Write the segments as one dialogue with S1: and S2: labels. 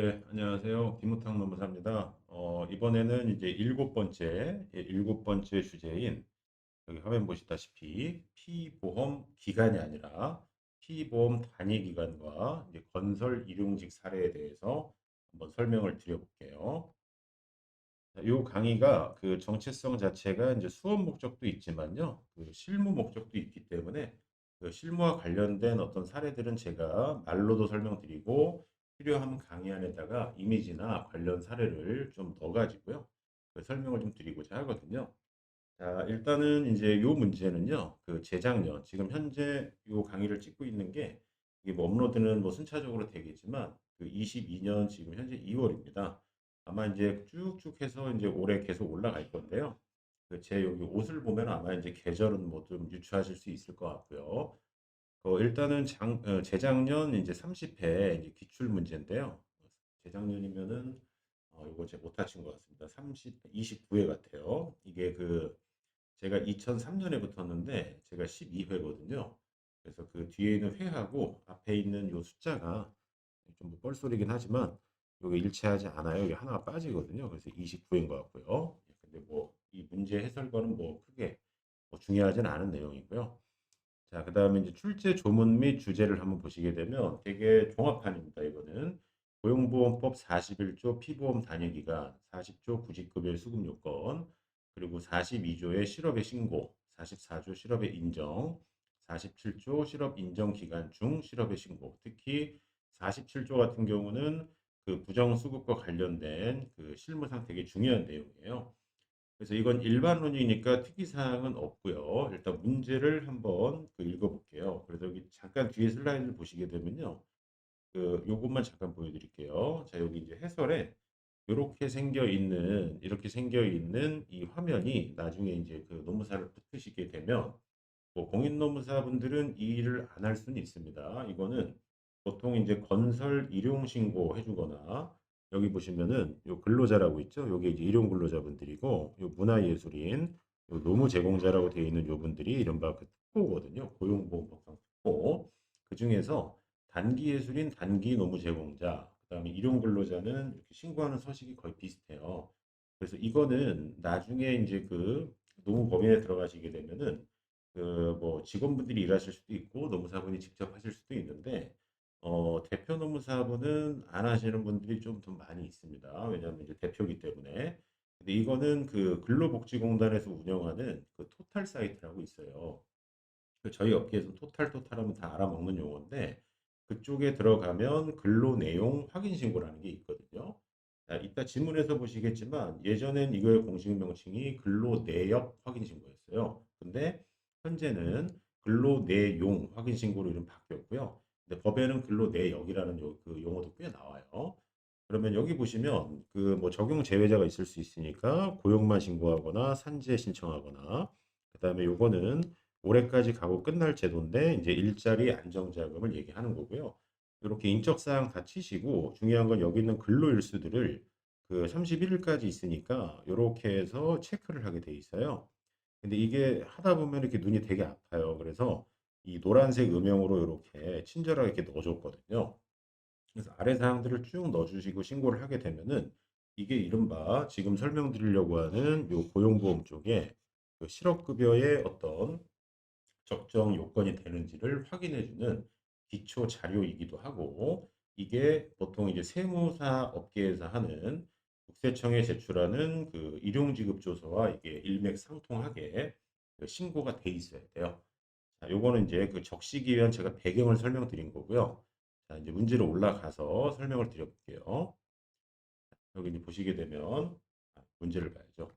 S1: 네, 안녕하세요. 김우탁 노무사입니다. 이번에는 이제 일곱 번째 주제인, 여기 화면 보시다시피, 피보험 기간이 아니라 피보험 단위 기간과 이제 건설 일용직 사례에 대해서 한번 설명을 드려볼게요. 이 강의가 그 정체성 자체가 이제 수업 목적도 있지만요, 그 실무 목적도 있기 때문에 그 실무와 관련된 어떤 사례들은 제가 말로도 설명드리고 필요하면 강의 안에다가 이미지나 관련 사례를 좀 넣어가지고요, 그 설명을 좀 드리고자 하거든요. 자, 일단은 이제 요 문제는요, 그 재작년, 지금 현재 요 강의를 찍고 있는 게 이게 뭐 업로드는 뭐 순차적으로 되겠지만 그 22년 지금 현재 2월입니다. 아마 이제 쭉쭉 해서 이제 올해 계속 올라갈 건데요. 그 제 여기 옷을 보면 아마 이제 계절은 뭐 좀 유추하실 수 있을 것 같고요. 일단은 재작년 이제 30회 이제 기출 문제인데요. 재작년이면은 이거 제가 못 하신 것 같습니다. 29회 같아요. 이게 그 제가 2003년에 붙었는데 제가 12회거든요. 그래서 그 뒤에 있는 회하고 앞에 있는 요 숫자가 좀뭐 뻘소리긴 하지만 요게 일치하지 않아요. 이게 하나가 빠지거든요. 그래서 29회인 것 같고요. 근데 뭐 이 문제 해설과는 뭐 크게 뭐 중요하진 않은 내용이고요. 자, 그다음에 이제 출제 조문 및 주제를 한번 보시게 되면 되게 종합판입니다. 이거는 고용보험법 41조 피보험 단위기간, 40조 구직급여 수급 요건, 그리고 42조의 실업의 신고, 44조 실업의 인정, 47조 실업 인정 기간 중 실업의 신고. 특히 47조 같은 경우는 그 부정수급과 관련된 그 실무상 되게 중요한 내용이에요. 그래서 이건 일반론이니까 특이사항은 없고요. 일단 문제를 한번 그 읽어볼게요. 그래서 여기 잠깐 뒤에 슬라이드를 보시게 되면요. 그 요것만 잠깐 보여드릴게요. 자, 여기 이제 해설에 이렇게 생겨 있는 이 화면이 나중에 이제 그 노무사를 붙으시게 되면 뭐 공인 노무사분들은 이 일을 안 할 수는 있습니다. 이거는 보통 이제 건설 일용 신고 해주거나 여기 보시면은 요 근로자라고 있죠. 요게 이제 일용 근로자분들이고 요 문화예술인 요 노무 제공자라고 되어 있는 요분들이 이른바 그 특보거든요. 고용보험법상 특보. 그 중에서 단기 예술인 단기 노무 제공자, 그다음에 일용 근로자는 이렇게 신고하는 서식이 거의 비슷해요. 그래서 이거는 나중에 이제 그 노무 법인에 들어가시게 되면은 그 뭐 직원분들이 일하실 수도 있고 노무사분이 직접 하실 수도 있는데 대표 노무사분은 안 하시는 분들이 좀 더 많이 있습니다. 왜냐하면 이제 대표기 때문에. 근데 이거는 그 근로복지공단에서 운영하는 그 토탈 사이트라고 있어요. 그 저희 업계에서 토탈하면 다 알아먹는 용어인데 그쪽에 들어가면 근로 내용 확인 신고라는 게 있거든요. 자, 이따 지문에서 보시겠지만 예전엔 이거의 공식 명칭이 근로 내역 확인 신고였어요. 근데 현재는 근로 내용 확인 신고로 이름 바뀌었고요. 근데 법에는 근로 내역이라는 그 용어도 꽤 나와요. 그러면 여기 보시면 그 뭐 적용 제외자가 있을 수 있으니까 고용만 신고하거나 산재 신청하거나 그다음에 요거는 올해까지 가고 끝날 제도인데 이제 일자리 안정자금을 얘기하는 거고요. 이렇게 인적 사항 다 치시고 중요한 건 여기 있는 근로 일수들을 그 31일까지 있으니까 요렇게 해서 체크를 하게 돼 있어요. 근데 이게 하다 보면 이렇게 눈이 되게 아파요. 그래서 이 노란색 음영으로 이렇게 친절하게 이렇게 넣어줬거든요. 그래서 아래 사항들을 쭉 넣어주시고 신고를 하게 되면은 이게 이른바 지금 설명드리려고 하는 요 고용보험 쪽에 그 실업급여의 어떤 적정 요건이 되는지를 확인해 주는 기초 자료이기도 하고 이게 보통 이제 세무사 업계에서 하는 국세청에 제출하는 그 일용지급조서와 이게 일맥상통하게 그 신고가 돼 있어야 돼요. 자, 요거는 이제 그 적시기 위한 제가 배경을 설명드린 거고요. 자, 이제 문제로 올라가서 설명을 드려볼게요. 여기 이제 보시게 되면 문제를 봐야죠.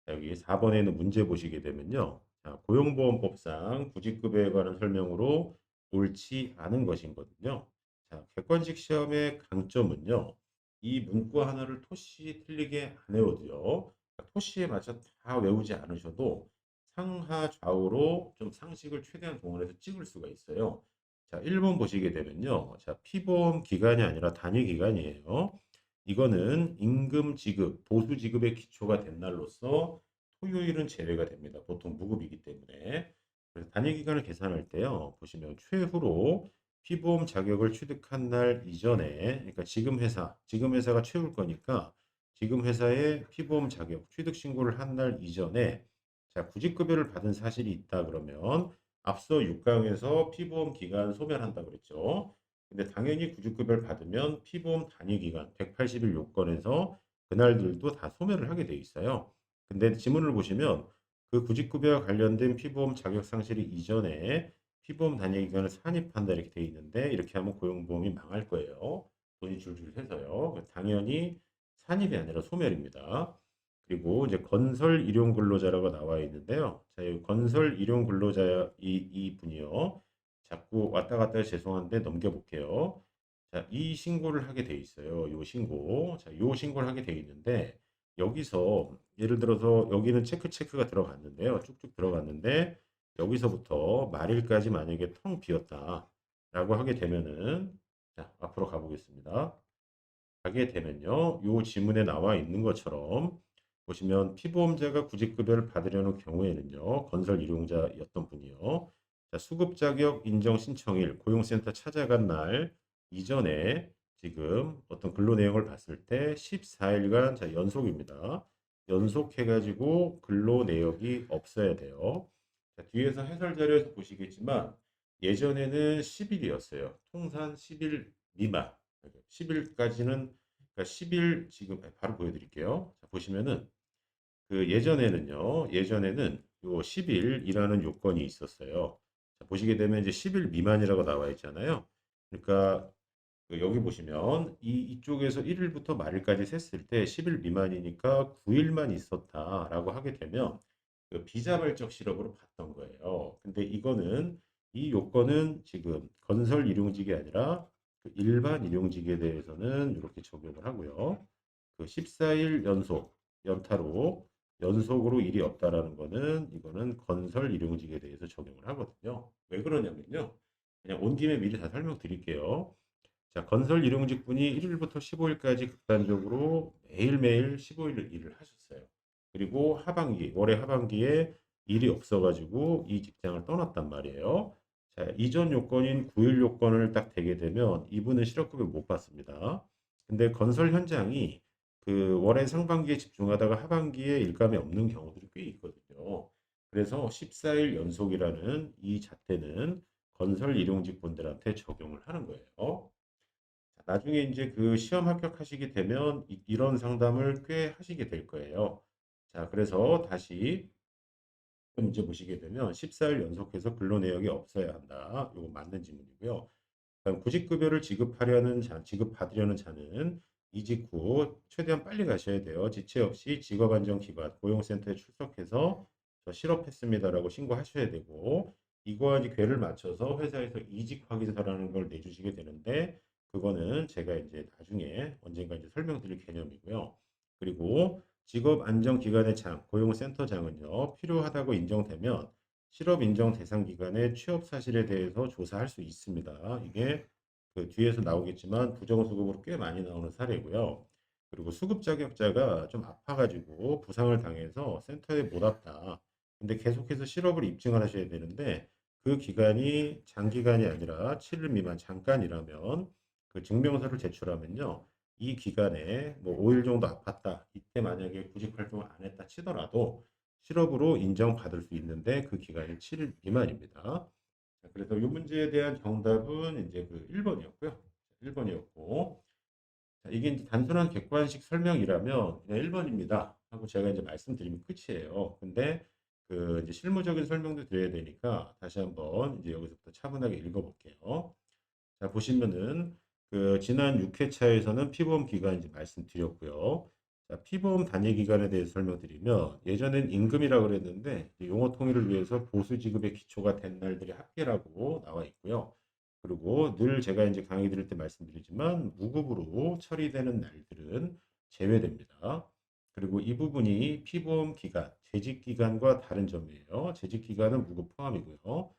S1: 자, 여기 4번에 있는 문제 보시게 되면요. 자, 고용보험법상 구직급여에 관한 설명으로 옳지 않은 것이거든요. 자, 객관식 시험의 강점은요. 이 문구 하나를 토시 틀리게 안 외워도요. 토시에 맞춰 다 외우지 않으셔도 상하 좌우로 좀 상식을 최대한 동원해서 찍을 수가 있어요. 자, 1번 보시게 되면요. 자, 피보험 기간이 아니라 단위 기간이에요. 이거는 임금 지급, 보수 지급의 기초가 된 날로서 토요일은 제외가 됩니다. 보통 무급이기 때문에. 그래서 단위 기간을 계산할 때요. 보시면 최후로 피보험 자격을 취득한 날 이전에, 그러니까 지금 회사가 채울 거니까 지금 회사에 피보험 자격 취득 신고를 한 날 이전에 자, 구직급여를 받은 사실이 있다 그러면 앞서 6강에서 피보험 기간 소멸한다 그랬죠. 근데 당연히 구직급여를 받으면 피보험 단위 기간 180일 요건에서 그날들도 다 소멸을 하게 돼 있어요. 근데 지문을 보시면 그 구직급여와 관련된 피보험 자격 상실이 이전에 피보험 단위 기간을 산입한다 이렇게 돼 있는데 이렇게 하면 고용보험이 망할 거예요. 돈이 줄줄 새서요. 당연히 산입이 아니라 소멸입니다. 그리고 이제 건설 일용 근로자라고 나와 있는데요. 자, 이 건설 일용 근로자 이 분이요. 자꾸 왔다 갔다 해서 죄송한데 넘겨볼게요. 자, 이 신고를 하게 돼 있어요. 요 신고. 자, 요 신고를 하게 돼 있는데 여기서 예를 들어서 여기는 체크가 들어갔는데요. 쭉쭉 들어갔는데 여기서부터 말일까지 만약에 텅 비었다라고 하게 되면은 자, 앞으로 가보겠습니다. 가게 되면요. 요 지문에 나와 있는 것처럼 보시면 피보험자가 구직급여를 받으려는 경우에는요. 건설 일용자였던 분이요. 자, 수급 자격 인정 신청일 고용센터 찾아간 날 이전에 지금 어떤 근로 내용을 봤을 때 14일간 자, 연속입니다. 연속해가지고 근로 내역이 없어야 돼요. 자, 뒤에서 해설 자료에서 보시겠지만 예전에는 10일이었어요. 통산 10일 미만. 10일까지는 그러니까 10일 지금 바로 보여드릴게요. 자, 보시면은 그 예전에는 요 10일이라는 요건이 있었어요. 자, 보시게 되면 이제 10일 미만이라고 나와 있잖아요. 그러니까 그 여기 보시면 이쪽에서 1일부터 말일까지 셌을 때 10일 미만이니까 9일만 있었다라고 하게 되면 그 비자발적 실업으로 봤던 거예요. 근데 이거는 이 요건은 지금 건설 일용직이 아니라 그 일반 일용직에 대해서는 이렇게 적용을 하고요. 그 14일 연타로 연속으로 일이 없다라는 거는 이거는 건설 일용직에 대해서 적용을 하거든요. 왜 그러냐면요. 그냥 온 김에 미리 다 설명드릴게요. 자, 건설 일용직분이 1일부터 15일까지 극단적으로 매일매일 15일 일을 하셨어요. 그리고 올해 하반기에 일이 없어가지고 이 직장을 떠났단 말이에요. 자, 이전 요건인 9일 요건을 딱 대게 되면 이분은 실업급여 못 받습니다. 근데 건설 현장이 그 월의 상반기에 집중하다가 하반기에 일감이 없는 경우들이 꽤 있거든요. 그래서 14일 연속이라는 이 잣대는 건설 일용직 분들한테 적용을 하는 거예요. 나중에 이제 그 시험 합격하시게 되면 이런 상담을 꽤 하시게 될 거예요. 자, 그래서 다시 문제 보시게 되면 14일 연속해서 근로 내역이 없어야 한다. 이거 맞는 질문이고요. 그다음 구직급여를 지급받으려는 자는 이직 후 최대한 빨리 가셔야 돼요. 지체 없이 직업안정기관 고용센터에 출석해서 저 실업했습니다라고 신고하셔야 되고 이거와 이제 궤를 맞춰서 회사에서 이직 확인서라는 걸 내주시게 되는데 그거는 제가 이제 나중에 언젠가 이제 설명드릴 개념이고요. 그리고 직업안정기관의 고용센터장은요 필요하다고 인정되면 실업 인정 대상 기관의 취업 사실에 대해서 조사할 수 있습니다. 이게 그 뒤에서 나오겠지만 부정수급으로 꽤 많이 나오는 사례고요. 그리고 수급 자격자가 좀 아파가지고 부상을 당해서 센터에 못 왔다. 근데 계속해서 실업을 입증을 하셔야 되는데 그 기간이 장기간이 아니라 7일 미만 잠깐이라면 그 증명서를 제출하면요. 이 기간에 뭐 5일 정도 아팠다. 이때 만약에 구직 활동을 안 했다 치더라도 실업으로 인정받을 수 있는데 그 기간이 7일 미만입니다. 자, 그래서 이 문제에 대한 정답은 이제 그 1번이었고요. 1번이었고 이게 이제 단순한 객관식 설명이라면 그냥 1번입니다. 하고 제가 이제 말씀드리면 끝이에요. 근데 그 이제 실무적인 설명도 드려야 되니까 다시 한번 이제 여기서부터 차분하게 읽어볼게요. 자, 보시면은 그 지난 6회차에서는 피보험 기간 이제 말씀드렸고요. 자, 피보험 단위 기간에 대해서 설명드리면 예전엔 임금이라고 그랬는데 용어 통일을 위해서 보수 지급의 기초가 된 날들이 합계라고 나와 있고요. 그리고 늘 제가 이제 강의 드릴 때 말씀드리지만 무급으로 처리되는 날들은 제외됩니다. 그리고 이 부분이 피보험 기간, 재직 기간과 다른 점이에요. 재직 기간은 무급 포함이고요.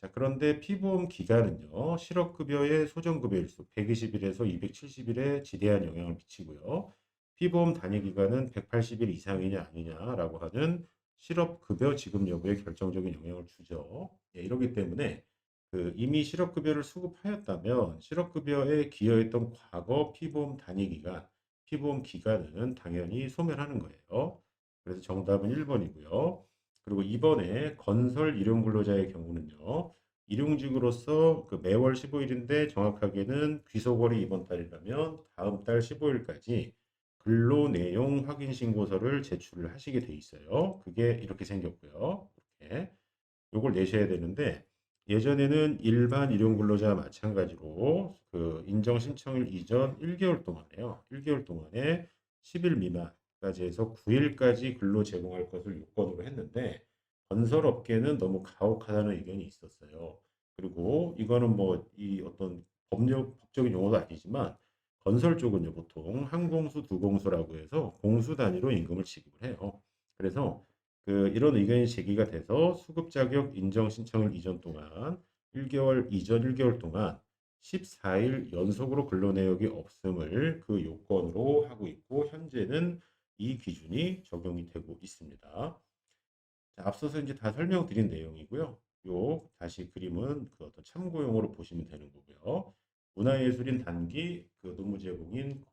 S1: 자, 그런데 피보험 기간은요, 실업급여의 소정급여일수 120일에서 270일에 지대한 영향을 미치고요. 피보험 단위 기간은 180일 이상이냐 아니냐라고 하는 실업급여 지급 여부에 결정적인 영향을 주죠. 예, 이러기 때문에 이미 실업급여를 수급하였다면 실업급여에 기여했던 과거 피보험 단위 기간, 피보험 기간은 당연히 소멸하는 거예요. 그래서 정답은 1번이고요. 그리고 이번에 건설 일용 근로자의 경우는요. 일용직으로서 매월 15일인데 정확하게는 귀속월이 이번 달이라면 다음 달 15일까지 근로 내용 확인 신고서를 제출을 하시게 돼 있어요. 그게 이렇게 생겼고요. 이렇게. 요걸 내셔야 되는데 예전에는 일반 일용 근로자와 마찬가지로 인정 신청일 이전 1개월 동안에요. 1개월 동안에 10일 미만까지 해서 9일까지 근로 제공할 것을 요건으로 했는데 건설업계는 너무 가혹하다는 의견이 있었어요. 그리고 이거는 뭐 이 어떤 법적인 용어도 아니지만 건설 쪽은요 보통 한 공수 두 공수라고 해서 공수 단위로 임금을 지급을 해요. 그래서 이런 의견이 제기가 돼서 수급 자격 인정 신청일 이전 동안 1개월 이전 1개월 동안 14일 연속으로 근로 내역이 없음을 그 요건으로 하고 있고 현재는 이 기준이 적용이 되고 있습니다. 자, 앞서서 이제 다 설명드린 내용이고요. 요 다시 그림은 어떤 참고용으로 보시면 되는 거고요. 문화예술인 단기 노무 제공인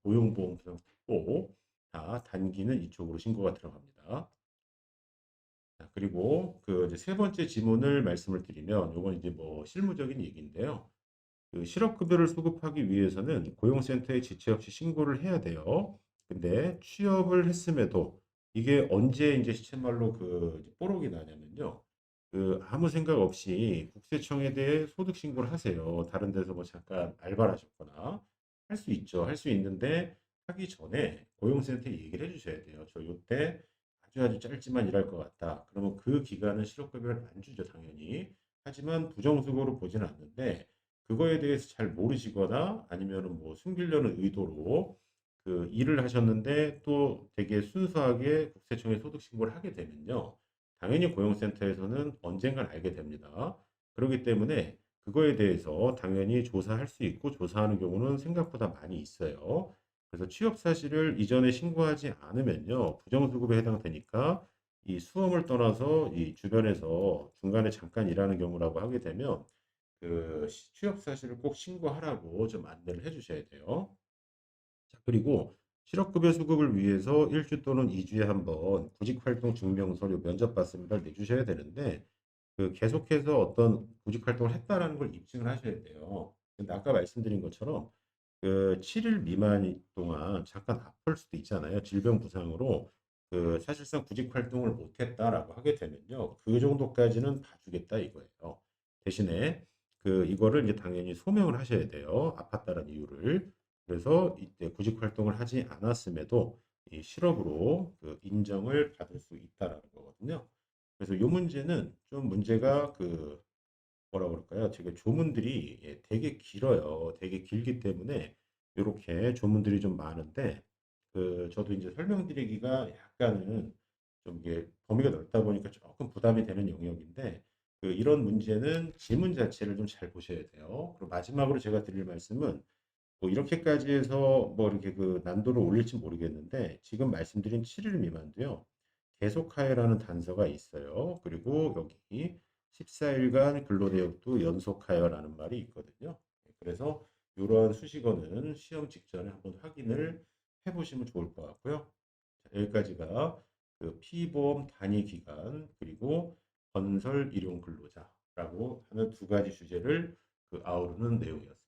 S1: 고용보험상 특보 다 단기는 이쪽으로 신고가 들어갑니다. 자, 그리고 이제 세 번째 지문을 말씀을 드리면 요건 이제 뭐 실무적인 얘기인데요. 실업급여를 수급하기 위해서는 고용센터에 지체 없이 신고를 해야 돼요. 근데 취업을 했음에도 이게 언제 이제 시쳇말로 이제 뽀록이 나냐면요. 아무 생각 없이 국세청에 대해 소득 신고를 하세요. 다른 데서 뭐 잠깐 알바를 하셨거나 할 수 있죠. 할 수 있는데 하기 전에 고용센터에 얘기를 해 주셔야 돼요. 저 요때 아주 아주 짧지만 일할 것 같다. 그러면 그 기간은 실업급여를 안 주죠, 당연히. 하지만 부정수고로 보지는 않는데 그거에 대해서 잘 모르시거나 아니면은 뭐 숨기려는 의도로 일을 하셨는데 또 되게 순수하게 국세청에 소득 신고를 하게 되면요. 당연히 고용센터에서는 언젠간 알게 됩니다. 그렇기 때문에 그거에 대해서 당연히 조사할 수 있고 조사하는 경우는 생각보다 많이 있어요. 그래서 취업 사실을 이전에 신고하지 않으면요. 부정수급에 해당되니까 이 수험을 떠나서 이 주변에서 중간에 잠깐 일하는 경우라고 하게 되면 취업 사실을 꼭 신고하라고 좀 안내를 해 주셔야 돼요. 자, 그리고 실업급여 수급을 위해서 1주 또는 2주에 한 번 구직활동 증명서류 면접받습니다를 내주셔야 되는데 계속해서 어떤 구직활동을 했다라는 걸 입증을 하셔야 돼요. 근데 아까 말씀드린 것처럼 7일 미만 동안 잠깐 아플 수도 있잖아요. 질병 부상으로 사실상 구직활동을 못했다라고 하게 되면요. 그 정도까지는 봐주겠다 이거예요. 대신에 이거를 이제 당연히 소명을 하셔야 돼요. 아팠다는 이유를. 그래서 이때 구직활동을 하지 않았음에도 이 실업으로 인정을 받을 수 있다라는 거거든요. 그래서 이 문제는 좀 문제가 뭐라 그럴까요? 되게 조문들이 되게 길어요. 되게 길기 때문에 요렇게 조문들이 좀 많은데 저도 이제 설명드리기가 약간은 좀 이게 범위가 넓다 보니까 조금 부담이 되는 영역인데 이런 문제는 지문 자체를 좀 잘 보셔야 돼요. 그리고 마지막으로 제가 드릴 말씀은 뭐 이렇게까지 해서 뭐 이렇게 난도를 올릴지 모르겠는데 지금 말씀드린 7일 미만도요. 계속하여라는 단서가 있어요. 그리고 여기 14일간 근로내역도 연속하여라는 말이 있거든요. 그래서 이러한 수식어는 시험 직전에 한번 확인을 해 보시면 좋을 것 같고요. 자, 여기까지가 피보험 단위 기간 그리고 건설 일용 근로자라고 하는 두 가지 주제를 아우르는 내용이었습니다.